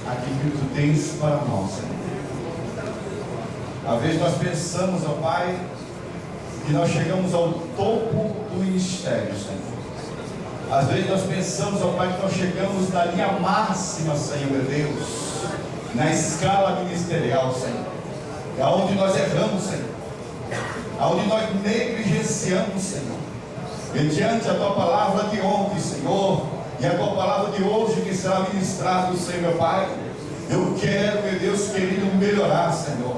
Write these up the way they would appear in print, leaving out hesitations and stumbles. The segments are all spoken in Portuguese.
aquilo que Tu tens para nós, Senhor. Às vezes nós pensamos, ó Pai, que nós chegamos ao topo do ministério, Senhor. Às vezes nós pensamos, ó Pai, que nós chegamos na linha máxima, Senhor meu Deus, na escala ministerial, Senhor. É onde nós erramos, Senhor. Aonde nós negligenciamos, Senhor, mediante a Tua palavra de ontem, Senhor, e a Tua palavra de hoje que será ministrada, Senhor, meu Pai. Eu quero, meu Deus querido, melhorar, Senhor.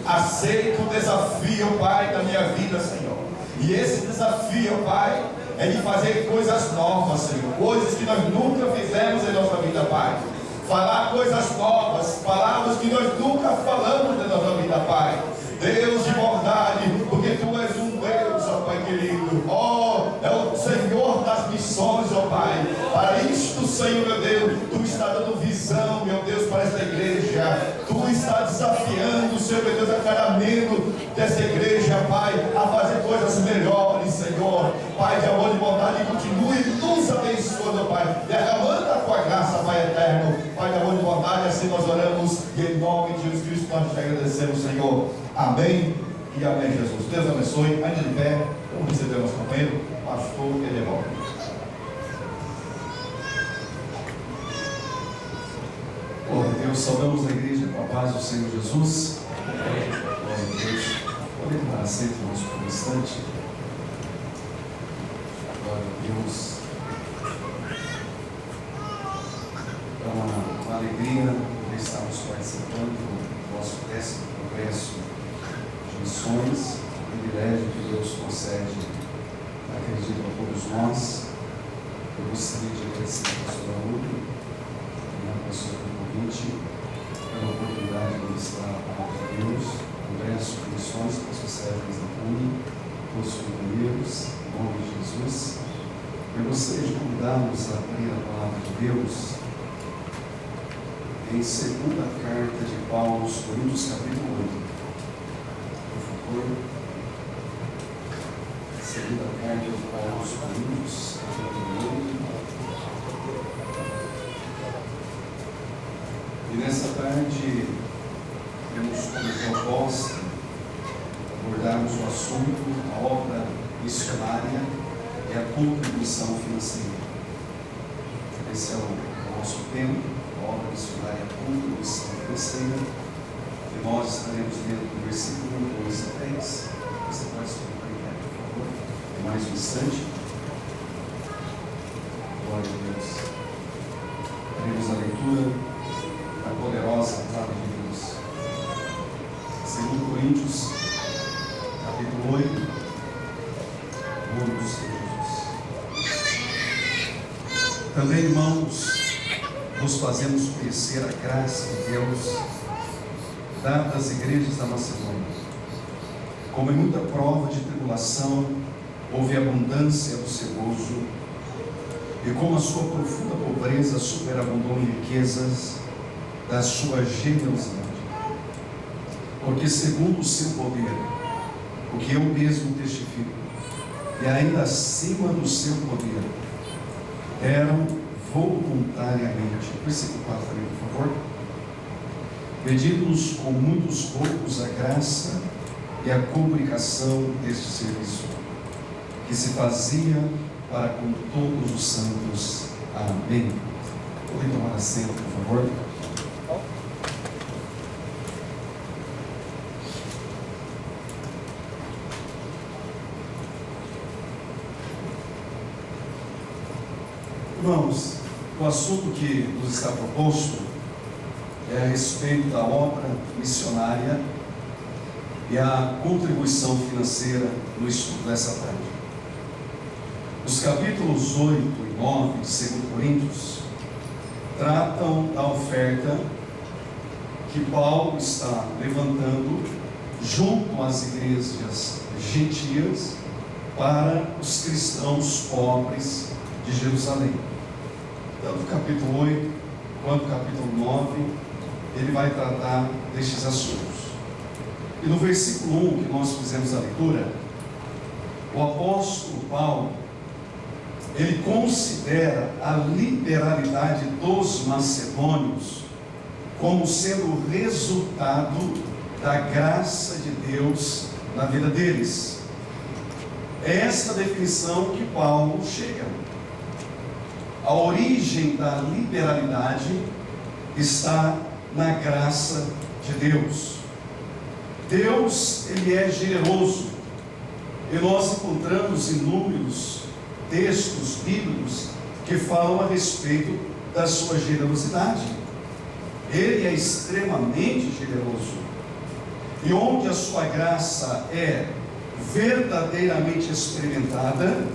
Aceito o desafio, Pai, da minha vida, Senhor. E esse desafio, Pai, é de fazer coisas novas, Senhor, coisas que nós nunca fizemos em nossa vida, Pai. Falar coisas novas, palavras que nós nunca falamos na nossa vida, Pai. Deus de bondade, porque Tu és um Deus, ó Pai querido, ó, é o Senhor das missões, ó Pai. Para isto, Senhor meu Deus, Tu está dando visão, meu Deus, para esta igreja. Tu está desafiando, Senhor meu Deus, a cada membro dessa igreja, Pai, a fazer coisas melhores, Senhor. Pai de amor e bondade, continue nos abençoando, Pai, derramando a Tua graça, Pai eterno. Pai de amor e bondade, assim nós oramos, e em nome de Jesus Cristo nós te agradecemos, Senhor. Amém e amém, Jesus. Deus abençoe. Ainda de pé, vamos receber nosso companheiro, pastor Edemar. Glória a Deus, saudamos a igreja com a paz do Senhor Jesus. Glória a Deus. Podemos tomar assento, irmãos, por um instante. Glória a Deus. É uma alegria poder estarmos participando do nosso 10º Congresso de Missões, o privilégio que Deus concede, acredito, a todos nós. Eu gostaria de agradecer ao pastor Raul, a pessoa do convite, pela oportunidade de ministrar a palavra de Deus, Congresso de Missões, pastor Sérgio da Cunha, todos os companheiros, em nome de Jesus. Eu gostaria de convidá-los a abrir a palavra de Deus em 2ª carta de Paulo aos Coríntios, capítulo 8. Por favor. 2ª carta de Paulo aos Coríntios, capítulo 8. E nessa tarde temos como proposta abordarmos o assunto, a obra missionária e a contribuição financeira. Esse é o nosso tema, a obra missionária e a contribuição financeira. E nós estaremos lendo do versículo 2 a 10. Você pode se colocar, por favor, em mais um instante. Glória a Deus. Faremos a leitura da poderosa palavra de Deus. 2 Coríntios, capítulo 8, nome do Senhor Jesus. Também, irmãos, nos fazemos conhecer a graça de Deus dada às igrejas da Macedônia. Como em muita prova de tribulação houve abundância do seu gozo, e como a sua profunda pobreza superabundou em riquezas da sua generosidade. Porque segundo o seu poder, o que eu mesmo testifico, e ainda acima do seu poder, deram voluntariamente. Versículo 4 também, por favor. Pedindo-nos com muitos poucos a graça e a comunicação deste serviço, que se fazia para com todos os santos. Amém. Podem tomar assento, por favor. Irmãos, o assunto que nos está proposto é a respeito da obra missionária e a contribuição financeira no estudo dessa tarde. Os capítulos 8 e 9 de 2 Coríntios tratam da oferta que Paulo está levantando junto às igrejas gentias para os cristãos pobres de Jerusalém. Tanto o capítulo 8 quanto o capítulo 9, ele vai tratar destes assuntos. E no versículo 1 que nós fizemos a leitura, o apóstolo Paulo, ele considera a liberalidade dos macedônios como sendo resultado da graça de Deus na vida deles. É essa a definição que Paulo chega. A origem da liberalidade está na graça de Deus. Deus, Ele é generoso, e nós encontramos inúmeros textos bíblicos que falam a respeito da sua generosidade. Ele é extremamente generoso, e onde a sua graça é verdadeiramente experimentada,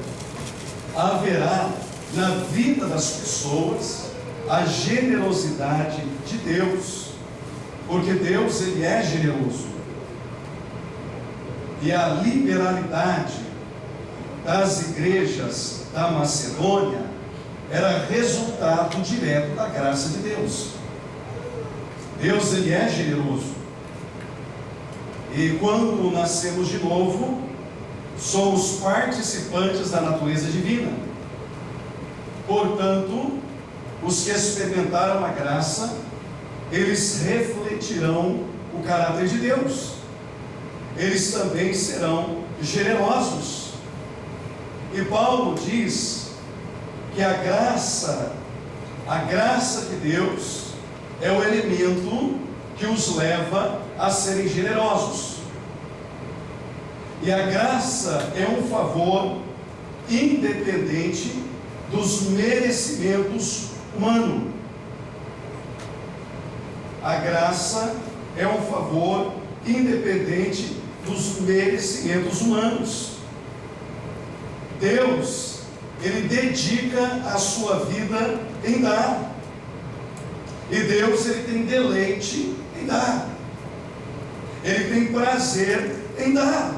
haverá na vida das pessoas a generosidade de Deus, porque Deus, Ele é generoso. E a liberalidade das igrejas da Macedônia era resultado direto da graça de Deus. Deus, Ele é generoso. E quando nascemos de novo, somos participantes da natureza divina. Portanto, os que experimentaram a graça, eles refletirão o caráter de Deus. Eles também serão generosos. E Paulo diz que a graça de Deus é o elemento que os leva a serem generosos. E a graça é um favor independente dos merecimentos humanos. A graça é um favor independente dos merecimentos humanos. Deus, Ele dedica a sua vida em dar. E Deus, Ele tem deleite em dar. Ele tem prazer em dar.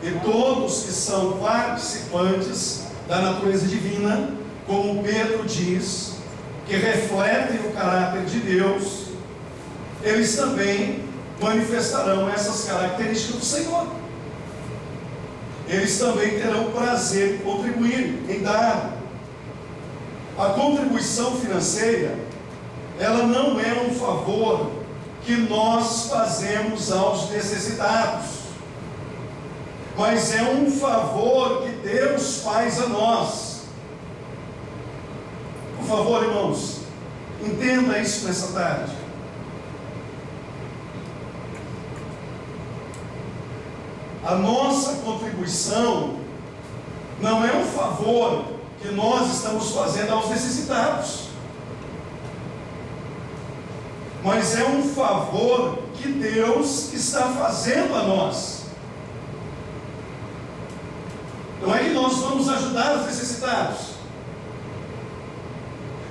E todos que são participantes da natureza divina, como Pedro diz, que refletem o caráter de Deus, eles também manifestarão essas características do Senhor. Eles também terão prazer em contribuir, em dar. A contribuição financeira, ela não é um favor que nós fazemos aos necessitados, mas é um favor que Deus faz a nós. Por favor, irmãos, entenda isso nessa tarde. A nossa contribuição não é um favor que nós estamos fazendo aos necessitados, mas é um favor que Deus está fazendo a nós. Não é que nós vamos ajudar os necessitados,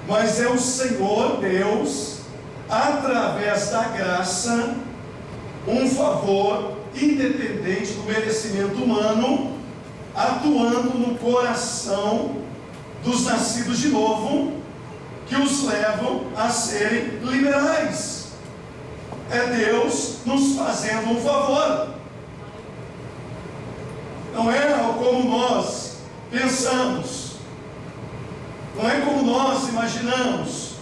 mas é o Senhor Deus, através da graça, um favor independente do merecimento humano, atuando no coração dos nascidos de novo, que os levam a serem liberais. É Deus nos fazendo um favor. Não é como nós pensamos, não é como nós imaginamos,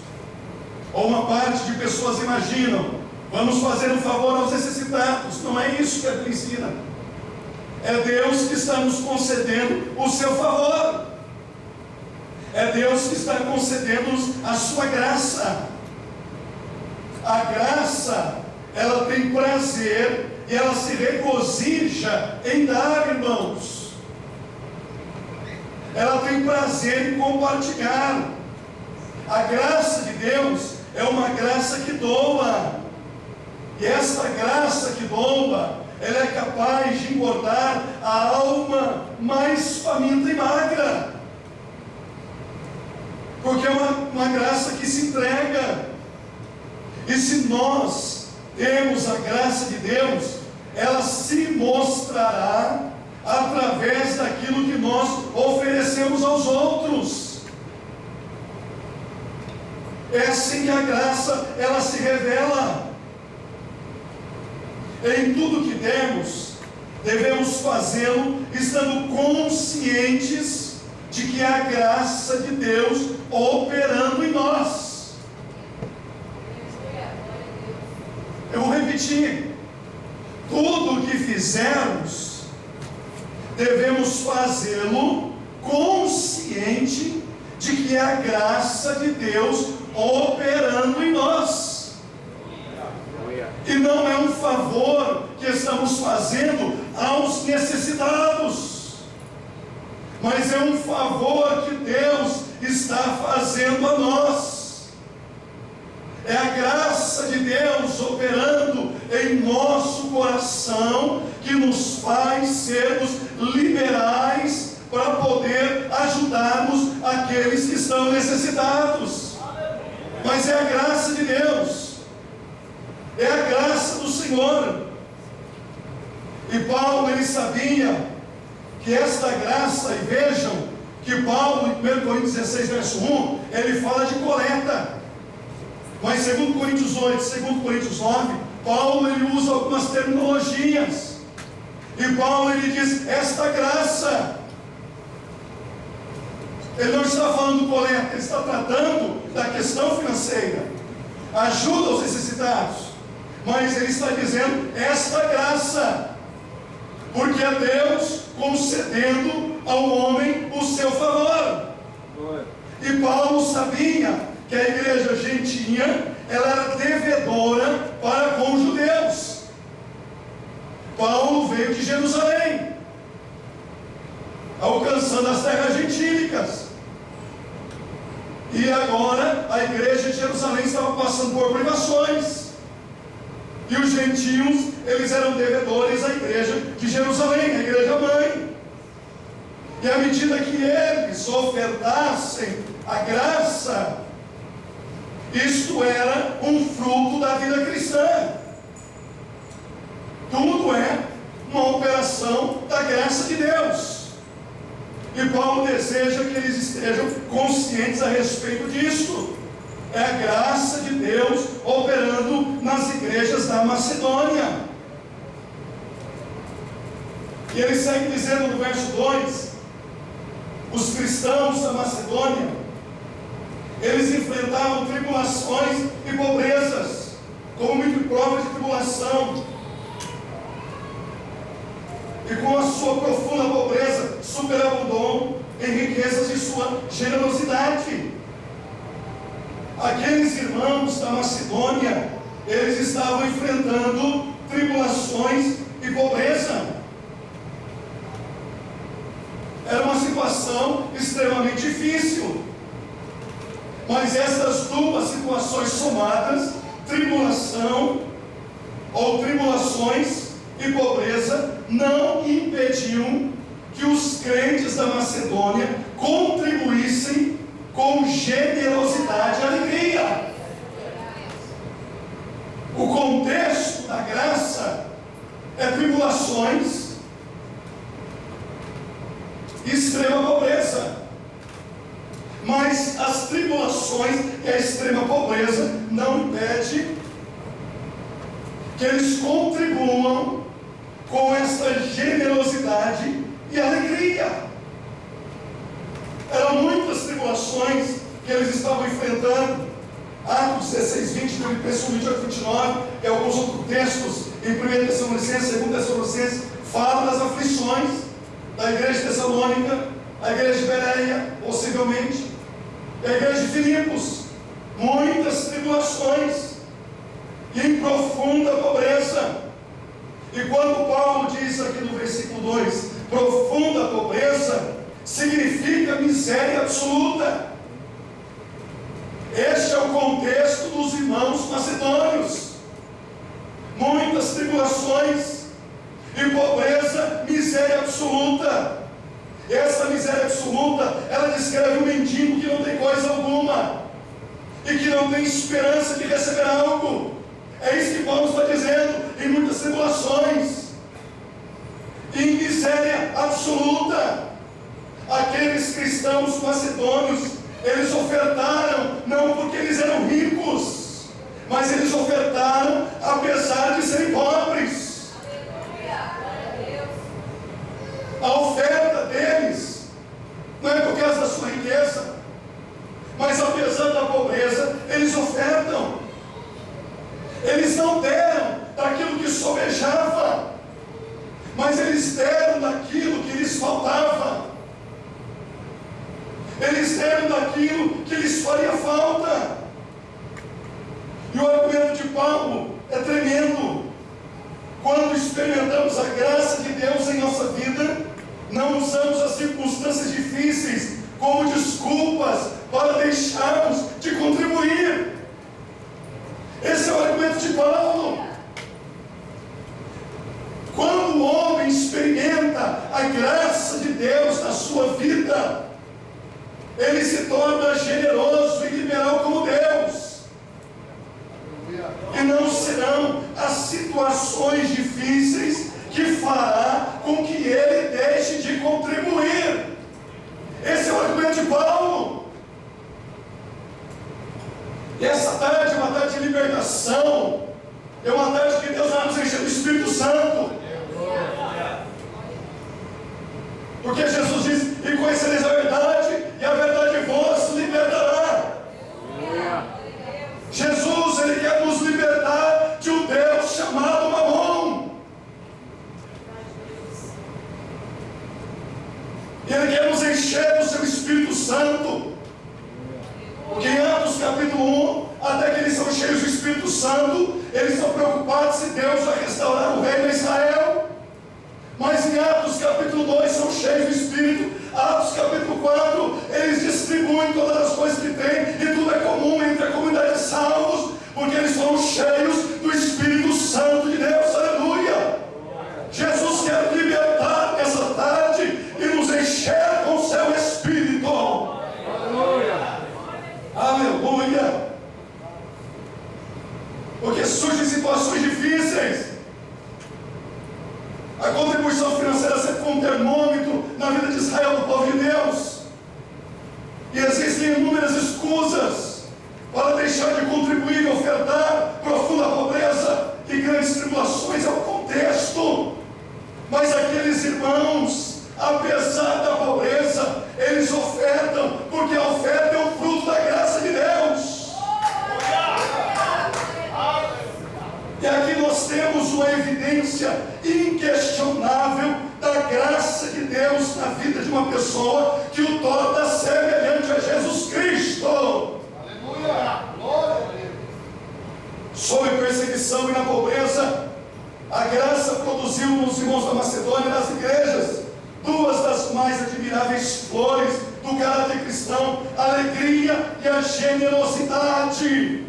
ou uma parte de pessoas imaginam. Vamos fazer um favor aos necessitados. Não é isso que a Bíblia ensina. É Deus que está nos concedendo o seu favor. É Deus que está concedendo-nos a sua graça. A graça, ela tem prazer e ela se regozija em dar, irmãos. Ela tem prazer em compartilhar. A graça de Deus é uma graça que doa. E esta graça que doa, ela é capaz de engordar a alma mais faminta e magra. Porque é uma graça que se entrega. E se nós temos a graça de Deus, ela se mostrará através daquilo que nós oferecemos aos outros. É assim que a graça, ela se revela. Em tudo que demos, devemos fazê-lo estando conscientes de que é a graça de Deus operando em nós. repetir: tudo o que fizermos, devemos fazê-lo consciente de que é a graça de Deus operando em nós. E não é um favor que estamos fazendo aos necessitados, mas é um favor que Deus está fazendo a nós. É a graça de Deus operando em nosso coração que nos faz sermos liberais para poder ajudarmos aqueles que estão necessitados. Mas é a graça de Deus, é a graça do Senhor. E Paulo, ele sabia que esta graça, e vejam que Paulo, em 1 Coríntios 16, verso 1, ele fala de coleta. Mas 2 Coríntios 8, 2 Coríntios 9, Paulo, ele usa algumas terminologias. E Paulo, ele diz, esta graça. Ele não está falando coleta, ele está tratando da questão financeira, ajuda aos necessitados. Mas ele está dizendo, esta graça, porque é Deus concedendo ao homem o seu favor. E Paulo sabia que a igreja gentia, ela era devedora para com os judeus. Paulo veio de Jerusalém, alcançando as terras gentílicas. E agora a igreja de Jerusalém estava passando por privações. E os gentios, eles eram devedores à igreja de Jerusalém, a igreja mãe. E à medida que eles ofertassem a graça, isto era um fruto da vida cristã. Tudo é uma operação da graça de Deus. E Paulo deseja que eles estejam conscientes a respeito disso. É a graça de Deus operando nas igrejas da Macedônia. E ele segue dizendo no verso 2: os cristãos da Macedônia, eles enfrentavam tribulações e pobrezas, como muito prova de tribulação. E com a sua profunda pobreza, superabundou em riquezas de sua generosidade. Aqueles irmãos da Macedônia, eles estavam enfrentando tribulações e pobreza. Era uma situação extremamente difícil. Mas essas duas situações somadas, tribulação ou tribulações e pobreza, não impediam que os crentes da Macedônia contribuíssem com generosidade e alegria. O contexto da graça é tribulações e extrema pobreza. Mas as tribulações e a extrema pobreza não impedem que eles contribuam com essa generosidade e alegria. Eram muitas tribulações que eles estavam enfrentando. Atos 16, 20, 28, 29, e alguns outros textos em 1 Tessalonicenses, 2 Tessalonicenses, falam das aflições da igreja de Tessalônica, a igreja de Bereia, possivelmente, e a igreja de Filipos. Muitas tribulações e em profunda pobreza. E quando Paulo diz aqui no versículo 2, profunda pobreza, significa miséria absoluta. Este é o contexto dos irmãos macedônios. Muitas tribulações e pobreza, miséria absoluta. Essa miséria absoluta, ela descreve um mendigo que não tem coisa alguma e que não tem esperança de receber algo. É isso que Paulo está dizendo. Em muitas tribulações, em miséria absoluta. Aqueles cristãos macedônios, eles ofertaram não porque eles eram ricos, mas eles ofertaram apesar de serem pobres. A oferta deles não é por causa da sua riqueza, mas apesar da pobreza, eles ofertam. Eles não deram daquilo que sobejava, mas eles deram daquilo que lhes faltava, eles deram daquilo que lhes faria falta. E o argumento de Paulo é tremendo. Quando experimentamos a graça de Deus em nossa vida, não usamos as circunstâncias difíceis como desculpas para deixarmos de contribuir. Esse é o argumento de Paulo. Quando o homem experimenta a graça de Deus na sua vida, ele se torna generoso e liberal como Deus. E não serão as situações difíceis que fará com que ele deixe de contribuir. Esse é o argumento de Paulo. E essa tarde é uma tarde de libertação, é uma tarde que Deus vai nos encher do Espírito Santo. Porque Jesus diz: e conhecereis a verdade, e a verdade vos libertará. Jesus, Ele quer nos libertar de um Deus chamado Mamon. Ele quer nos encher do seu Espírito Santo. Porque em Atos capítulo 1, até que eles são cheios do Espírito Santo, eles estão preocupados se Deus vai restaurar o reino de Israel. Mas em Atos capítulo 2 são cheios do Espírito. Atos capítulo 4, eles distribuem todas as coisas que têm, e tudo é comum entre a comunidade de salvos, porque eles foram cheios do Espírito Santo de Deus. Aleluia! Jesus quer libertar essa tarde e nos encher com o seu Espírito. Aleluia! Aleluia! Porque surgem situações difíceis. A contribuição financeira sempre foi um termômetro na vida de Israel, do povo de Deus. E existem inúmeras escusas para deixar de contribuir e ofertar. Profunda pobreza e grandes tribulações é o contexto. Mas aqueles irmãos, apesar da pobreza, eles ofertam, porque a oferta é o fruto da graça de Deus. E aqui nós temos uma evidência inquestionável da graça de Deus na vida de uma pessoa que o torna semelhante a Jesus Cristo. Aleluia! Glória a Deus! Sob perseguição e na pobreza, a graça produziu nos irmãos da Macedônia e nas igrejas duas das mais admiráveis flores do caráter cristão: a alegria e a generosidade.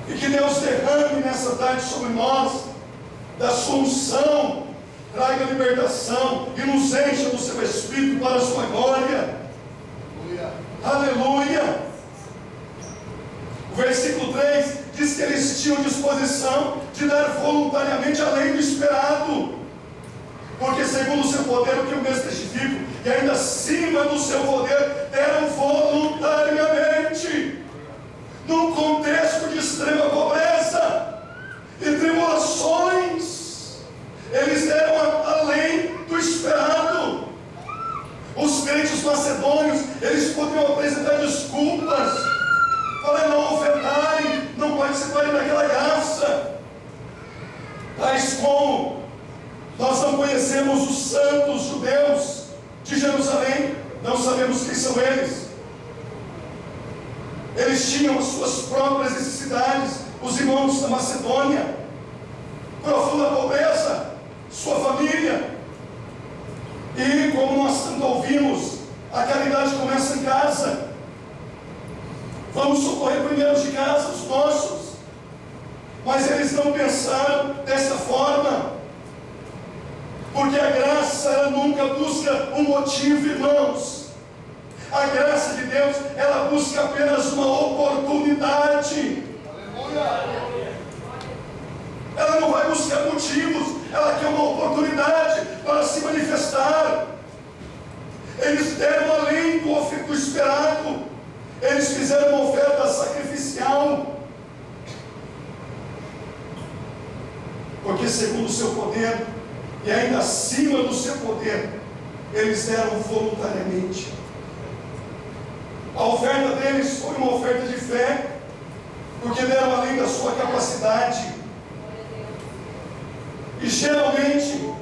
E que Deus derrame nessa tarde sobre nós da sua unção, traga libertação e nos encha do seu Espírito para a sua glória. Aleluia! O versículo 3 diz que eles tinham disposição de dar voluntariamente além do esperado, porque segundo o seu poder, o que eu mesmo testifico, e ainda acima do seu poder, deram voluntariamente. Num contexto de extrema pobreza e tribulações, eles deram além do esperado. Os crentes macedônios, eles podiam apresentar desculpas para não ofertarem, não participarem daquela graça, tais como: nós não conhecemos os santos judeus de Jerusalém, não sabemos quem são eles. Eles tinham as suas próprias necessidades, os irmãos da Macedônia, profunda pobreza, sua família. E como nós tanto ouvimos, a caridade começa em casa. Vamos socorrer primeiro de casa os nossos. Mas eles não pensaram dessa forma, porque a graça, ela nunca busca um motivo, irmãos. A graça de Deus, ela busca apenas uma oportunidade. Ela não vai buscar motivos, ela quer uma oportunidade para se manifestar. Eles deram além do esperado, eles fizeram uma oferta sacrificial, porque segundo o seu poder, e ainda acima do seu poder, eles deram voluntariamente. A oferta deles foi uma oferta de fé, porque deram além da sua capacidade. E geralmente,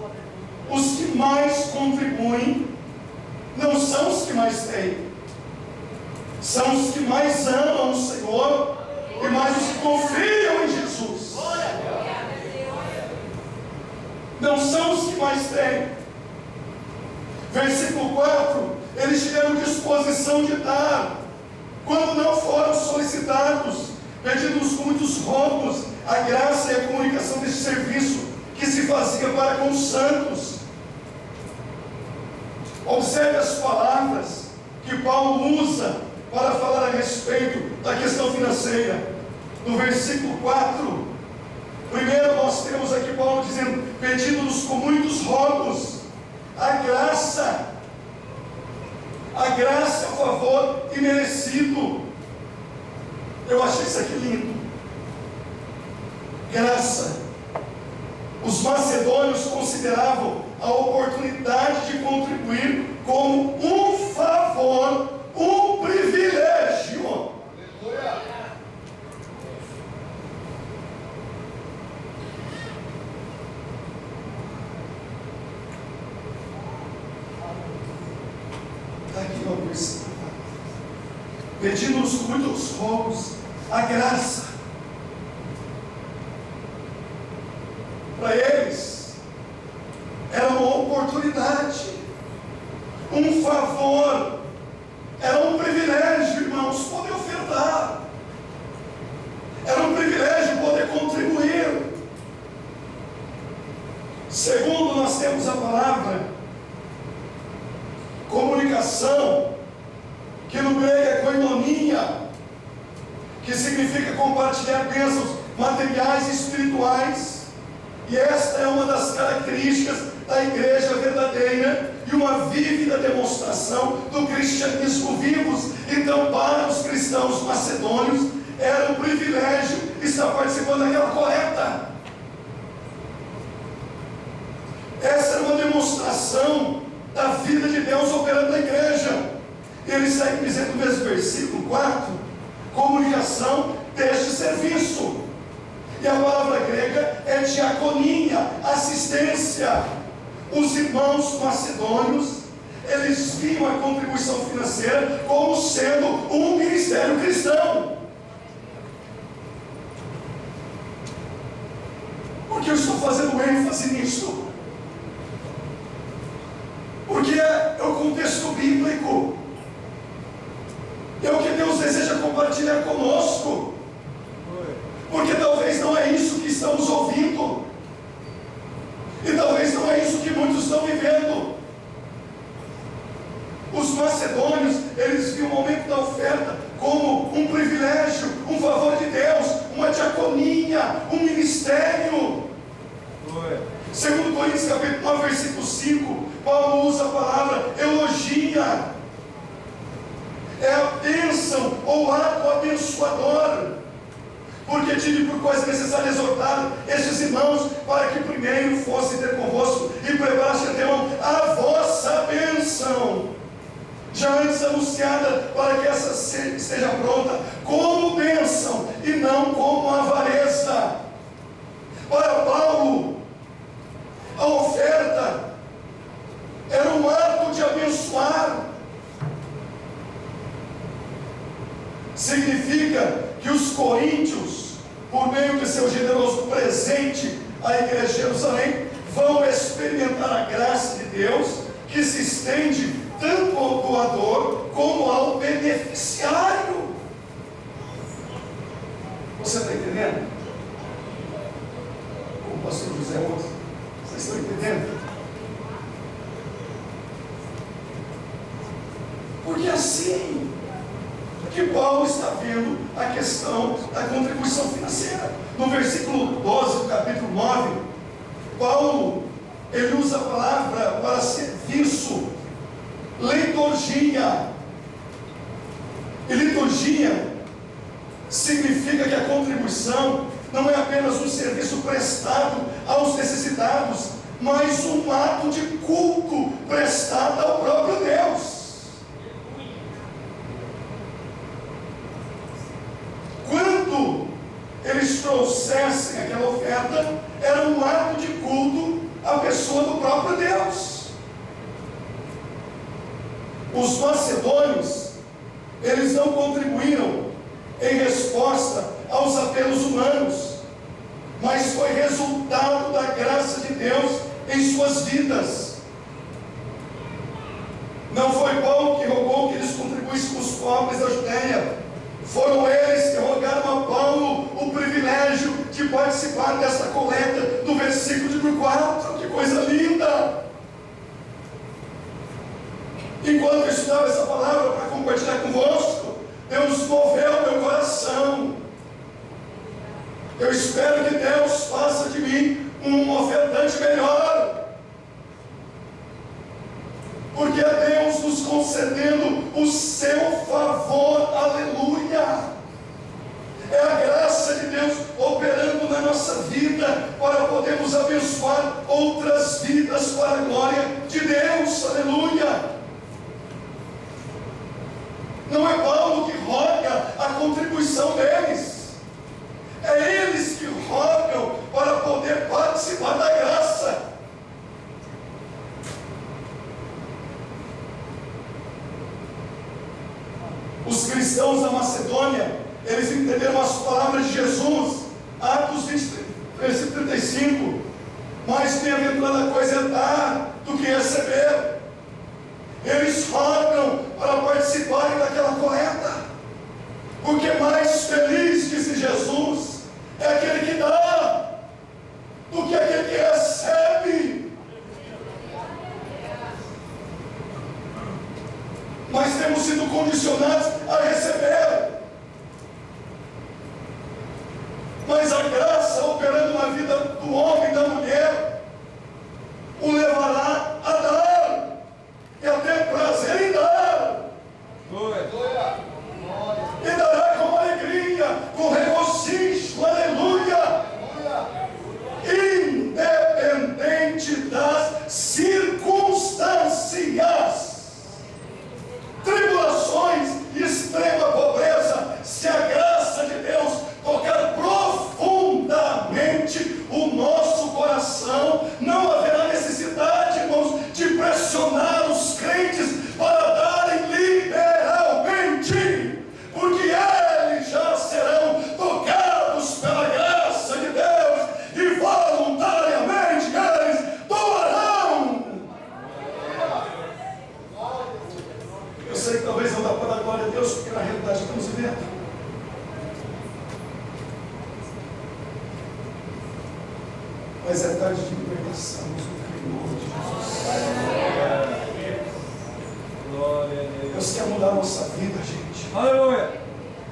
os que mais contribuem não são os que mais têm, são os que mais amam o Senhor e mais os que confiam em Jesus. Não são os que mais têm. Versículo 4: eles tiveram disposição de dar, quando não foram solicitados, pedindo-nos com muitos rombos a graça e a comunicação deste serviço que se fazia para com os santos. Observe as palavras que Paulo usa para falar a respeito da questão financeira. No versículo 4, primeiro nós temos aqui Paulo dizendo: pedindo-nos com muitos rogos a graça, o favor imerecido. Eu achei isso aqui lindo. Graça. Os macedônios consideravam a oportunidade de contribuir como um favor, um privilégio. Está aqui no versículo: pedindo-nos com muitos rogos a graça. Para eles era uma oportunidade, um favor, era um privilégio, irmãos, poder ofertar, era um privilégio poder contribuir. Segundo, nós temos a palavra comunicação, que no grego é koinonia, que significa compartilhar bênçãos materiais e espirituais. E esta é uma das características da igreja verdadeira e uma vívida demonstração do cristianismo vivos. Então, para os cristãos macedônios, era um privilégio estar participando daquela coleta. Essa era uma demonstração da vida de Deus operando na igreja. Ele segue dizendo no mesmo versículo 4, comunicação deste serviço. E a palavra grega é diaconia, assistência. Os irmãos macedônios, eles viam a contribuição financeira como sendo um ministério cristão. Por que eu estou fazendo ênfase nisso? Porque é o contexto bíblico, é o que Deus deseja compartilhar conosco. Porque talvez não é isso que estamos ouvindo, e talvez não é isso que muitos estão vivendo. Os macedônios, eles viam o momento da oferta como um privilégio, um favor de Deus, uma diaconia, um ministério. Segundo Coríntios capítulo 9, versículo 5, Paulo usa a palavra eulogia. É a bênção ou ato abençoador. Porque tive por coisa necessária exortar estes irmãos, para que primeiro fossem ter convosco e preparassem antemão a vossa bênção, já antes anunciada, para que essa esteja pronta como bênção e não como avareza. Para Paulo, a oferta era um ato de abençoar. Significa que os coríntios, por meio de seu generoso presente à igreja de Jerusalém, vão experimentar a graça de Deus, que se estende tanto ao doador como ao beneficiário. Você está entendendo? Como o pastor José ouve, vocês estão entendendo? Porque assim que Paulo está vendo a questão da contribuição financeira. No versículo 12 do capítulo 9, Paulo, ele usa a palavra para serviço, liturgia. E liturgia significa que a contribuição não é apenas um serviço prestado aos necessitados, mas um ato de culto prestado ao próprio Deus. Quando quando eles trouxessem aquela oferta, era um ato de culto à pessoa do próprio Deus. Os macedônios, eles não contribuíram em resposta aos apelos humanos, mas foi resultado da graça de Deus em suas vidas. Não foi Paulo que rogou que eles contribuíssem com os pobres da Judéia. Foram eles que rogaram a Paulo o privilégio de participar dessa coleta do versículo de número 4. Que coisa linda! Enquanto eu estudava essa palavra para compartilhar convosco, Deus moveu meu coração. Eu espero que Deus faça de mim um ofertante melhor, porque é Deus nos concedendo o seu favor, aleluia. É a graça de Deus operando na nossa vida para podermos abençoar outras vidas para a glória de Deus, aleluia. Não é Paulo que roga a contribuição deles, é eles que rogam para poder participar da graça. Os cristãos da Macedônia, eles entenderam as palavras de Jesus, Atos 20, versículo 35, mais bem-aventurada coisa é dar do que receber. Eles rogam para participarem daquela coleta, porque mais feliz, disse Jesus, é aquele que dá do que aquele que recebe. Mas temos sido condicionados a receber. Mas a graça operando na vida do homem e da mulher o levará a dar e a ter prazer em dar. E dará com alegria, com regozijo, aleluia, independente das circunstâncias, tribulações e extrema pobreza. Se a graça de Deus tocar profundamente o nosso coração, não haverá necessidade, irmãos, de pressionar os crentes para darem liberalmente, porque eles já serão tocados pela graça de Deus e voluntariamente eles doarão. Eu sei que talvez não dá para dar glória a Deus, porque na realidade estamos vivendo. Mas é tarde de libertação no Senhor de Jesus. Deus quer mudar a nossa vida, gente. Aleluia.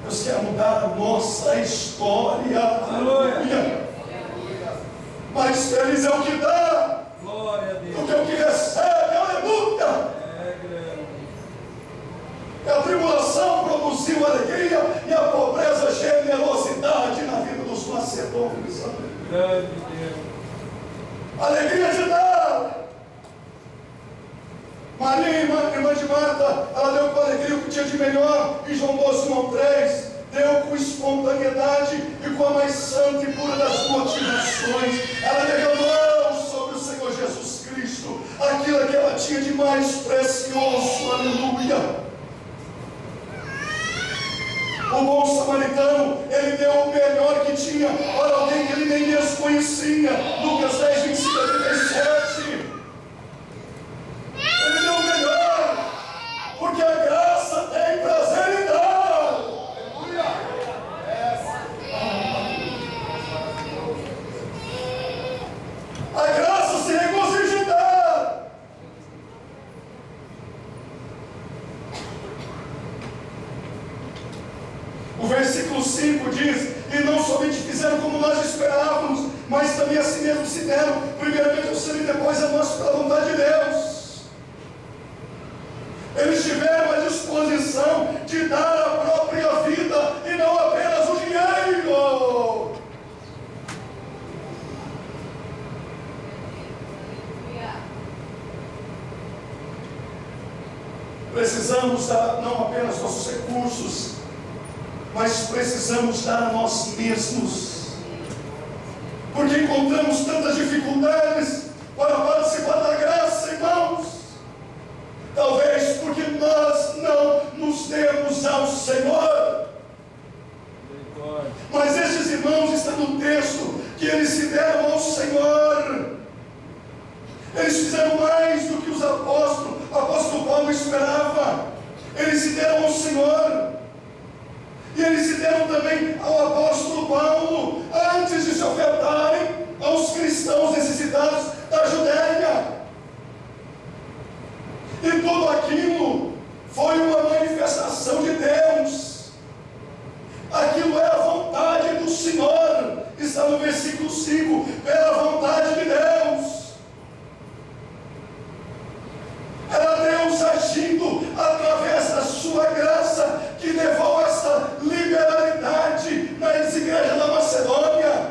Deus quer mudar a nossa história. Aleluia. Mas feliz é o que dá, Glória a Deus. do que o que recebe. Aleluia. E a tribulação produziu alegria, e a pobreza generosidade na vida dos macedônios. Grande Deus. Alegria de dar. Maria, irmã de Marta, ela deu com alegria o que tinha de melhor, em João 12, 1 ao 3, deu com espontaneidade e com a mais santa e pura das motivações. Ela derramou sobre o Senhor Jesus Cristo aquilo que ela tinha de mais precioso, aleluia. O bom samaritano, ele deu o melhor que tinha para alguém que ele nem mesmo conhecia. Lucas 10, 25 a 37. Ele deu o melhor, porque a graça tem prazer em dar. A graça se regozija em dar. O versículo 5 diz: e não somente fizeram como nós esperávamos, mas também assim mesmo se deram, primeiramente o sangue e depois a nós pela vontade de Deus. Eles tiveram a disposição de dar a própria vida e não apenas o dinheiro. Precisamos dar não apenas nossos recursos, mas precisamos dar a nós mesmos, porque encontramos tantas dificuldades para participar da graça, irmãos. Talvez porque nós não nos demos ao Senhor. Mas estes irmãos, está no texto que eles se deram ao Senhor. Eles fizeram mais do que o apóstolo Paulo esperava. Eles se deram ao Senhor. E eles se deram também ao apóstolo Paulo, antes de se ofertarem aos cristãos necessitados da Judéia. E tudo aquilo foi uma manifestação de Deus. Aquilo era a vontade do Senhor. Está no versículo 5, pela vontade de Deus. Era Deus agindo através da sua graça, que levou essa liberalidade nas igrejas da Macedônia,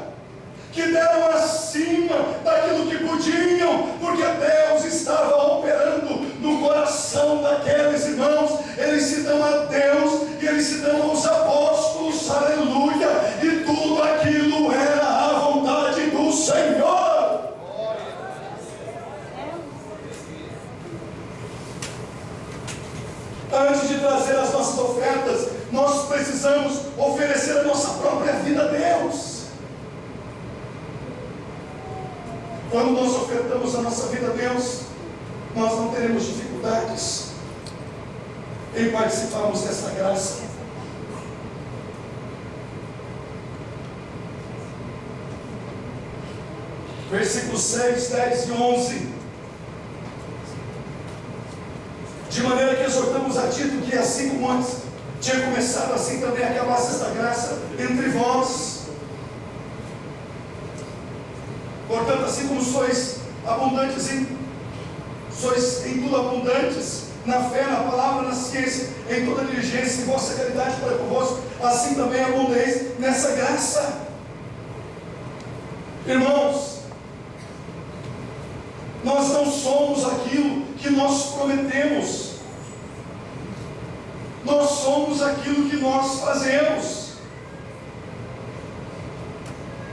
que deram acima daquilo que podiam, porque Deus estava operando no coração daqueles irmãos. Eles se dão a Deus e eles se dão aos apóstolos, aleluia, e tudo aquilo era a vontade do Senhor. Antes de trazer as nossas ofertas, nós precisamos oferecer a nossa própria vida a Deus. Quando nós ofertamos a nossa vida a Deus, nós não teremos dificuldades em participarmos dessa graça. Versículos 6, 10 e 11. De maneira que exortamos a Tito que, assim como antes tinha começado, assim também acabasse esta graça entre vós. Portanto, assim como sois abundantes sois em tudo abundantes, na fé, na palavra, na ciência, em toda diligência, em vossa caridade para convosco, assim também abundeis nessa graça. Irmãos, nós não somos aquilo que nós prometemos. Nós somos aquilo que nós fazemos.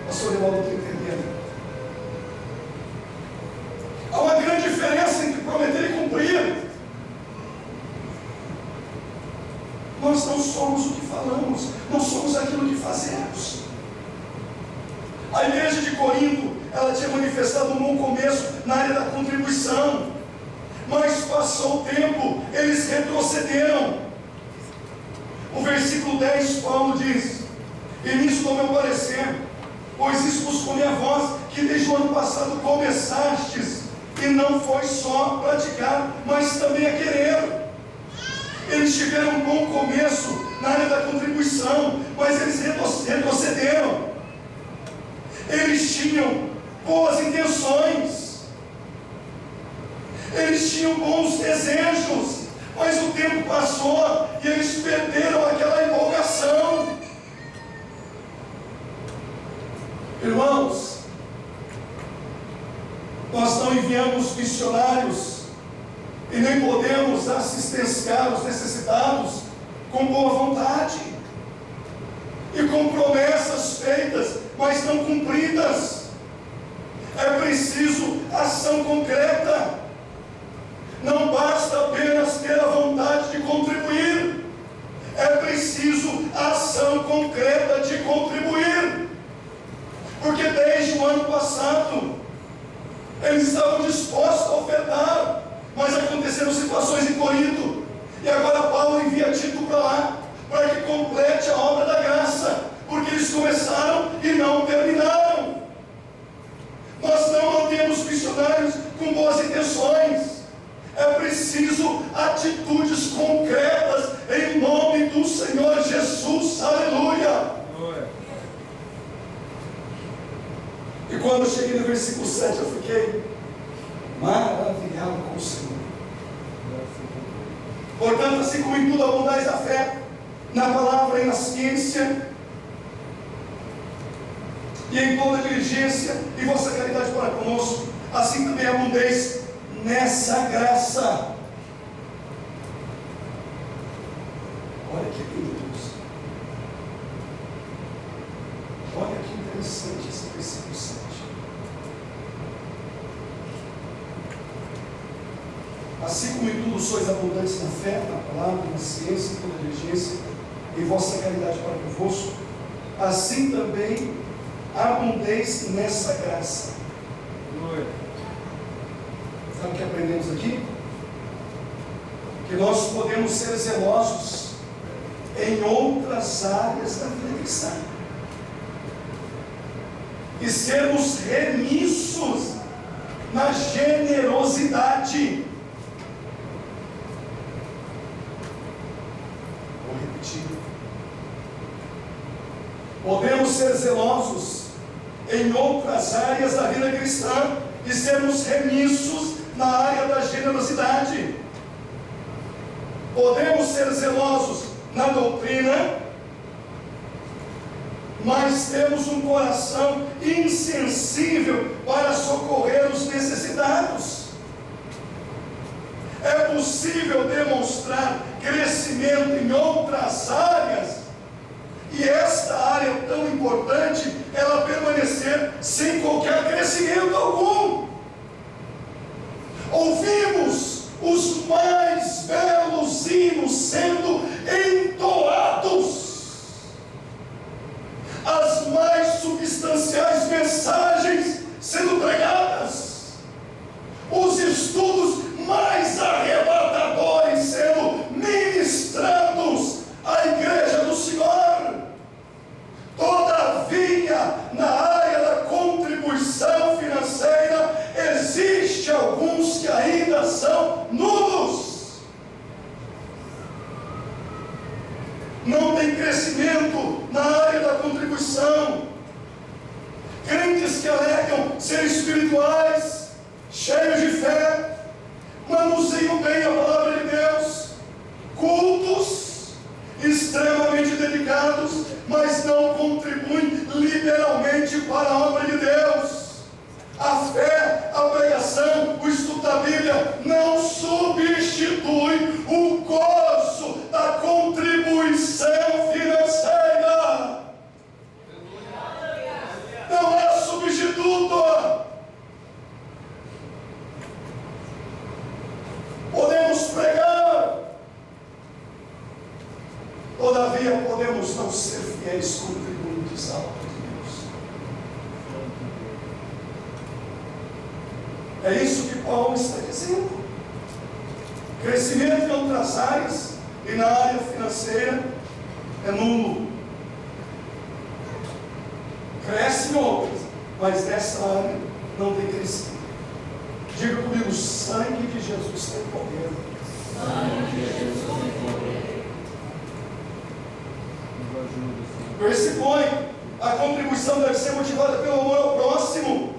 Pastor Evaldo, estou entendendo. Há uma grande diferença entre prometer e cumprir. Nós não somos o que falamos, nós somos aquilo que fazemos. A igreja de Corinto, ela tinha manifestado um bom começo na área da contribuição, mas passou o tempo, eles retrocederam. O versículo 10, Paulo diz: e nisso dou meu parecer, pois isso buscou minha voz, que desde o ano passado começastes, e não foi só praticar, mas também a querer. Eles tiveram um bom começo na área da contribuição, mas eles retrocederam. Eles tinham boas intenções, eles tinham bons desejos, mas o tempo passou e eles perderam aquela empolgação. Irmãos, nós não enviamos missionários e nem podemos assistenciar os necessitados com boa vontade e com promessas feitas, mas não cumpridas. É preciso ação concreta. Não basta apenas ter a vontade de contribuir, é preciso ação concreta de contribuir, porque desde o ano passado eles estavam dispostos a ofertar, mas aconteceram situações em Corinto, e agora Paulo envia Tito para lá, para que complete a obra da graça, porque eles começaram e não terminaram. Nós não temos missionários com boas intenções, é preciso atitudes concretas em nome do Senhor Jesus, aleluia. E quando eu cheguei no versículo 7, eu fiquei maravilhado com o Senhor. Portanto, assim como em tudo abundais da fé, na palavra e na ciência, e em toda diligência, e vossa caridade para conosco, assim também abundeis nessa graça. Olha que lindo, Deus. Olha que interessante esse versículo 7. Assim como em tudo sois abundantes na fé, na palavra, na ciência, em toda diligência, em vossa caridade para convosco, assim também abundeis nessa graça. Glória. Sabe o que aprendemos aqui? Que nós podemos ser zelosos em outras áreas da vida cristã e sermos remissos na generosidade. Vou repetir. Podemos ser zelosos em outras áreas da vida cristã e sermos remissos na área da generosidade. Podemos ser zelosos na doutrina, mas temos um coração insensível para socorrer os necessitados. É possível demonstrar crescimento em outras áreas e esta área tão importante, ela permanecer sem qualquer crescimento algum. Ouvimos os mais belos hinos sendo entoados, as mais substanciais mensagens sendo pregadas, os estudos mais arrebatadores sendo ministrados à igreja do Senhor. Todavia, na área da contribuição financeira, existe alguns que ainda são nulos. Não tem crescimento na área da contribuição. Crentes que alegam ser espirituais, cheios de fé, manuseiam bem a palavra de Deus, cultos, extremamente dedicados, mas não contribuem liberalmente para a obra de Deus. A fé, a pregação, o estudo da Bíblia não substitui o gozo da contribuição financeira. Não é substituto. Podemos pregar, todavia podemos não ser fiéis contribuintes à obra de Deus. É isso que Paulo está dizendo. Crescimento em outras áreas e na área financeira é nulo. Cresce em outras, mas nessa área não tem crescido. Diga comigo, o sangue de Jesus tem poder. Sangue de Jesus tem poder. Nos ajuda, Senhor. Versículo 8. A contribuição deve ser motivada pelo amor ao próximo.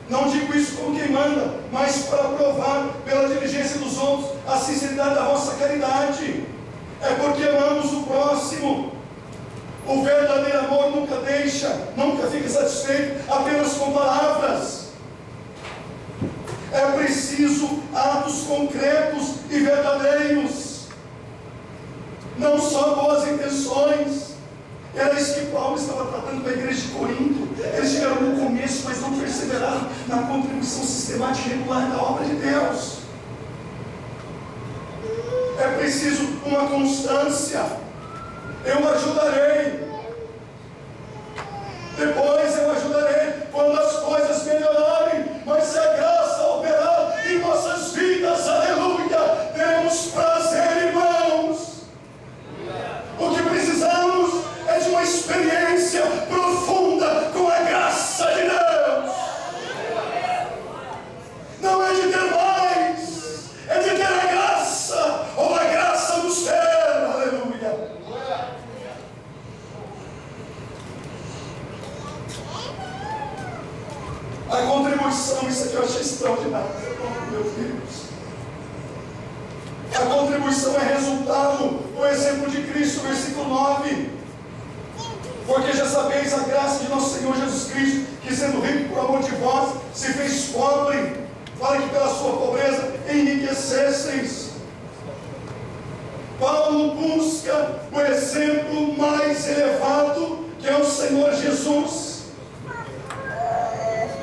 Não digo isso como quem manda, mas para provar pela diligência dos outros a sinceridade da vossa caridade. É porque amamos o próximo. O verdadeiro amor nunca nunca fica satisfeito apenas com palavras. É preciso atos concretos e verdadeiros, não só boas intenções. Era isso que Paulo estava tratando com a igreja de Corinto. Eles chegaram no começo, mas não perseveraram na contribuição sistemática e regular da obra de Deus. É preciso uma constância. Eu ajudarei, depois eu ajudarei quando as coisas melhorarem, mas se a graça operar em nossas vidas, aleluia, teremos prazer, irmãos. O que precisamos é de uma experiência profunda com a graça de Deus. Não é de ter mais, é de ter a graça, ou a graça do céu, aleluia. A contribuição, isso aqui eu achei extraordinário, meus filhos. A contribuição é resultado do exemplo de Cristo, versículo 9. Porque já sabeis a graça de nosso Senhor Jesus Cristo, que sendo rico por amor de vós, se fez pobre, para que pela sua pobreza enriquecesseis. Paulo busca o exemplo mais elevado, que é o Senhor Jesus Jesus,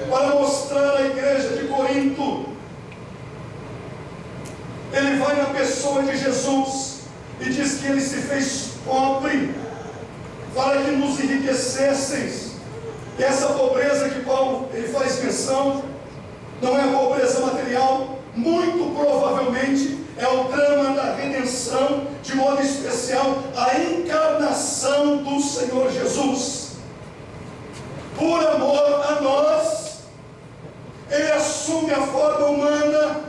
para mostrar à igreja de Corinto. Ele vai na pessoa de Jesus e diz que ele se fez pobre para que nos enriquecesseis. E essa pobreza que Paulo ele faz menção não é pobreza material, muito provavelmente é o drama da redenção, de modo especial a encarnação do Senhor Jesus. Por amor a nós, ele assume a forma humana,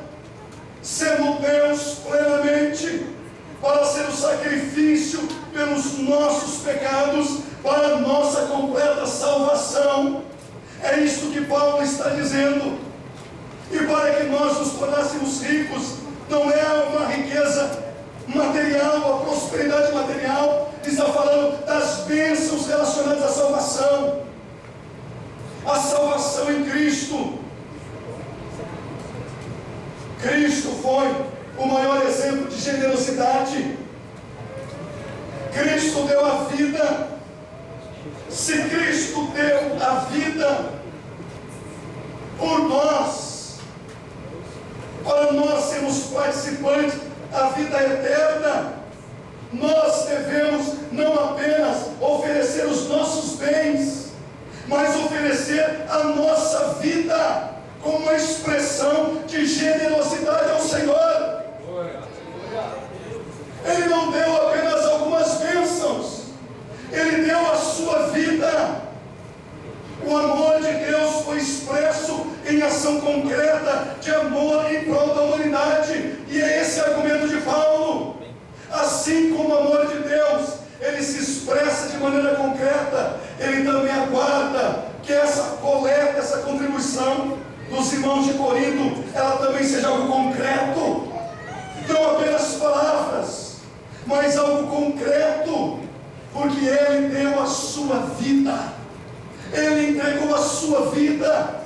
sendo Deus plenamente, para ser o sacrifício pelos nossos pecados, para a nossa completa salvação. É isto que Paulo está dizendo. E para que nós nos tornássemos ricos, não é uma riqueza material, a prosperidade material, está falando das bênçãos relacionadas à salvação. A salvação em Cristo. Cristo foi o maior exemplo de generosidade. Cristo deu a vida. Se Cristo deu a vida por nós, para nós sermos participantes da vida eterna, nós devemos não apenas oferecer os nossos bens, mas oferecer a nossa vida como uma expressão de generosidade ao Senhor. Ele não deu apenas algumas bênçãos, Ele deu a sua vida. O amor de Deus foi expresso em ação concreta de amor em prol da humanidade. E é esse argumento de Paulo. Assim como o amor de Deus, ele se expressa de maneira concreta, ele também aguarda que essa coleta, essa contribuição dos irmãos de Corinto, ela também seja algo concreto. Não apenas palavras, mas algo concreto. Porque ele deu a sua vida. Ele entregou a sua vida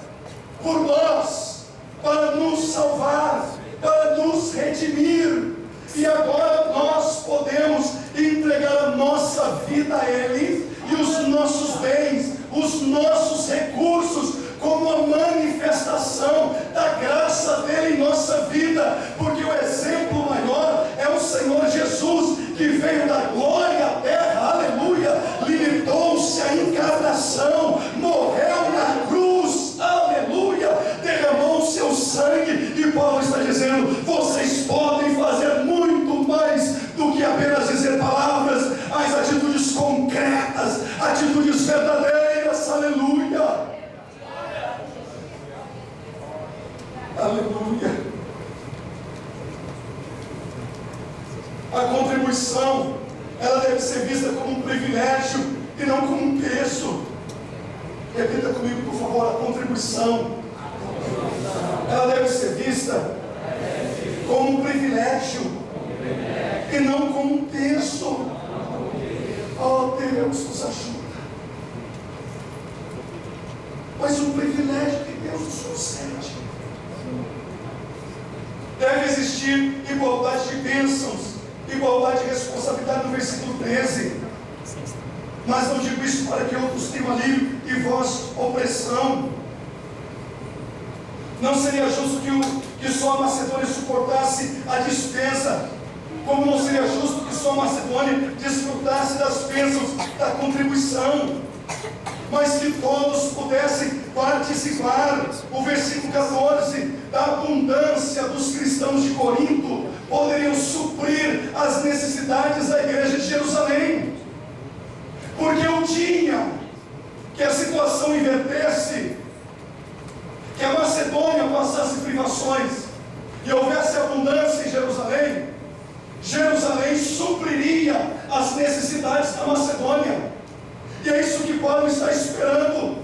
por nós, para nos salvar, para nos redimir. E agora nós podemos entregar a nossa vida a Ele, e os nossos bens, os nossos recursos, como a manifestação da graça dele em nossa vida. Porque o exemplo maior é o Senhor Jesus, que veio da glória à terra, aleluia, limitou-se à encarnação, morreu na cruz, aleluia, derramou o seu sangue. E Paulo está dizendo: vocês podem fazer muito mais do que apenas dizer palavras, as atitudes concretas, atitudes verdadeiras, aleluia. Aleluia. A contribuição, ela deve ser vista como um privilégio e não como um peso. Repita comigo, por favor, a contribuição. Ela deve ser vista como um privilégio e não como um peso. Oh, Deus nos ajuda. Mas um privilégio que Deus nos concede. Deve existir igualdade de bênçãos, igualdade de responsabilidade no versículo 13. Mas não digo isso para que outros tenham alívio e vós opressão. Não seria justo que só a Macedônia suportasse a dispensa, como não seria justo que só a Macedônia desfrutasse das bênçãos da contribuição, mas que todos pudessem participar. O versículo 14, da abundância dos cristãos de Corinto, poderiam suprir as necessidades da igreja de Jerusalém, porque eu tinha que a situação invertesse, que a Macedônia passasse privações e houvesse abundância em Jerusalém. Jerusalém supriria as necessidades da Macedônia. E é isso que Paulo está esperando.